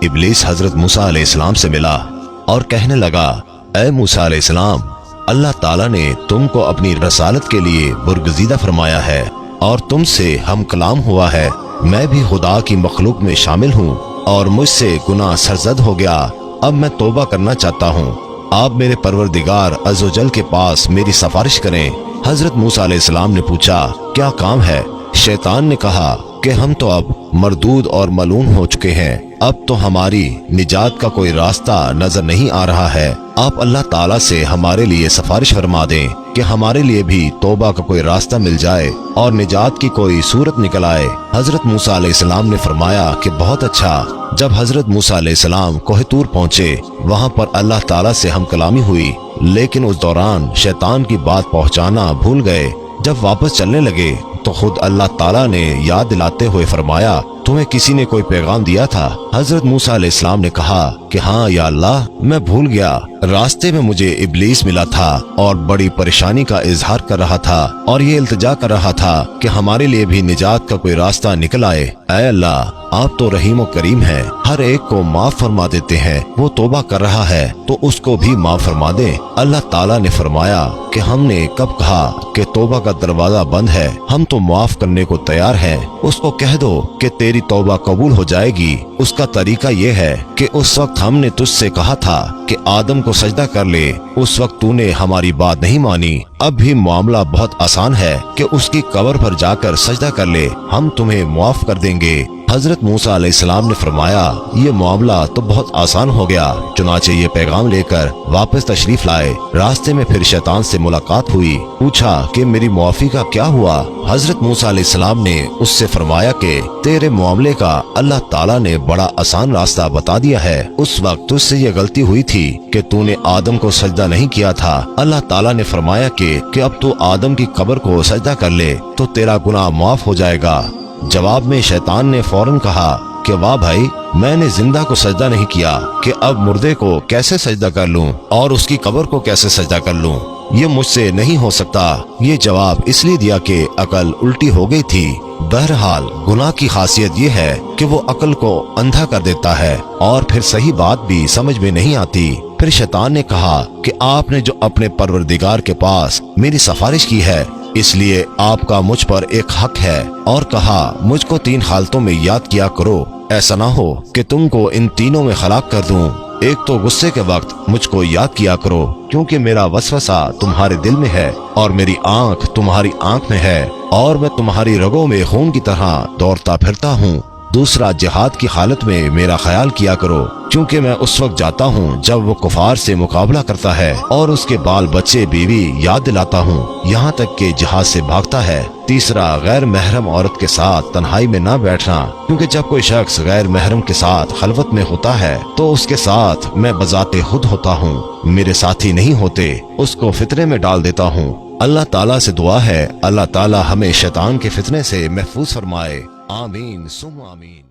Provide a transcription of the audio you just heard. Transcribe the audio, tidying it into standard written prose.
इब्लीस हजरत मूसा अलैहिस्सलाम से मिला और कहने लगा, ऐ मूसा अलैहिस्सलाम, अल्लाह ताला ने तुमको अपनी रसालत के लिए बरगुज़ीदा फरमाया है और तुमसे हम कलाम हुआ है। मैं भी खुदा की मखलूक में शामिल हूँ और मुझसे गुनाह सरजद हो गया। अब मैं तौबा करना चाहता हूँ। आप मेरे परवरदिगार अज़्ज़वजल के पास मेरी सिफारिश करें। हजरत मूसा अलैहिस्सलाम ने पूछा, क्या काम है? शैतान ने कहा कि हम तो अब मरदूद और मलून हो चुके हैं, अब तो हमारी निजात का कोई रास्ता नजर नहीं आ रहा है। आप अल्लाह ताला से हमारे लिए सिफारिश फरमा दें कि हमारे लिए भी तौबा का कोई रास्ता मिल जाए और निजात की कोई सूरत निकल आए। हजरत मूसा अलैहिस्सलाम ने फरमाया कि बहुत अच्छा। जब हजरत मूसा अलैहिस्सलाम कोह तूर पहुँचे, वहाँ पर अल्लाह ताला से हम कलामी हुई, लेकिन उस दौरान शैतान की बात पहुँचाना भूल गए। जब वापस चलने लगे तो खुद अल्लाह ताला ने याद दिलाते हुए फरमाया, तुम्हें किसी ने कोई पैगाम दिया था? हजरत मूसा अलैहिस्सलाम ने कहा कि हाँ या अल्लाह, मैं भूल गया। रास्ते में मुझे इब्लीस मिला था और बड़ी परेशानी का इजहार कर रहा था और ये इल्तिजा कर रहा था कि हमारे लिए भी निजात का कोई रास्ता निकल आए। ऐ अल्लाह, आप तो रहीम और करीम हैं, हर एक को माफ फरमा देते हैं। वो तौबा कर रहा है तो उसको भी माफ फरमा दे। अल्लाह ताला ने फरमाया कि हमने कब कहा कि तौबा का दरवाजा बंद है? हम तो माफ करने को तैयार हैं। उसको कह दो कि तेरी तौबा कबूल हो जाएगी। उसका तरीका ये है कि उस वक्त हमने तुझसे कहा था कि आदम को सजदा कर ले, उस वक्त तूने हमारी बात नहीं मानी। अब भी मामला बहुत आसान है कि उसकी कब्र पर जाकर सजदा कर ले, हम तुम्हें माफ कर देंगे। हजरत मूसा अलैहिस्सलाम ने फरमाया, ये मामला तो बहुत आसान हो गया। चुनाचे ये पैगाम लेकर वापस तशरीफ लाए। रास्ते में फिर शैतान से मुलाकात हुई। पूछा कि मेरी मुआफी का क्या हुआ? हजरत मूसा अलैहिस्सलाम ने उससे फरमाया कि तेरे मामले का अल्लाह ताला ने बड़ा आसान रास्ता बता दिया है। उस वक्त तुझसे ये गलती हुई थी कि तूने आदम को सजदा नहीं किया था। अल्लाह ताला ने फरमाया कि अब तू आदम की कब्र को सजदा कर ले तो तेरा गुनाह माफ हो जाएगा। जवाब में शैतान ने फौरन कहा कि वाह भाई, मैंने जिंदा को सजदा नहीं किया कि अब मुर्दे को कैसे सजदा कर लूं और उसकी कब्र को कैसे सजदा कर लूं? ये मुझसे नहीं हो सकता। ये जवाब इसलिए दिया कि अकल उल्टी हो गई थी। बहरहाल गुनाह की खासियत ये है कि वो अकल को अंधा कर देता है और फिर सही बात भी समझ में नहीं आती। फिर शैतान ने कहा कि आपने जो अपने परवरदिगार के पास मेरी सिफारिश की है, इसलिए आपका मुझ पर एक हक है, और कहा मुझको 3 हालतों में याद किया करो, ऐसा ना हो कि तुमको इन तीनों में हलाक कर दूं। एक तो गुस्से के वक्त मुझको याद किया करो, क्योंकि मेरा वसवसा तुम्हारे दिल में है और मेरी आंख तुम्हारी आंख में है और मैं तुम्हारी रगों में खून की तरह दौड़ता फिरता हूँ। दूसरा, जिहाद की हालत में मेरा ख्याल किया करो, क्योंकि मैं उस वक्त जाता हूँ जब वो कुफार से मुकाबला करता है और उसके बाल बच्चे बीवी याद दिलाता हूँ, यहाँ तक कि जिहाद से भागता है। तीसरा, गैर महरम औरत के साथ तन्हाई में न बैठना, क्योंकि जब कोई शख्स गैर महरम के साथ खलवत में होता है तो उसके साथ मैं बजाते खुद होता हूँ, मेरे साथी नहीं होते, उसको फितने में डाल देता हूँ। अल्लाह ताला से दुआ है, अल्लाह ताला हमें शैतान के फितने से महफूज फरमाए। आमीन सुम आमीन।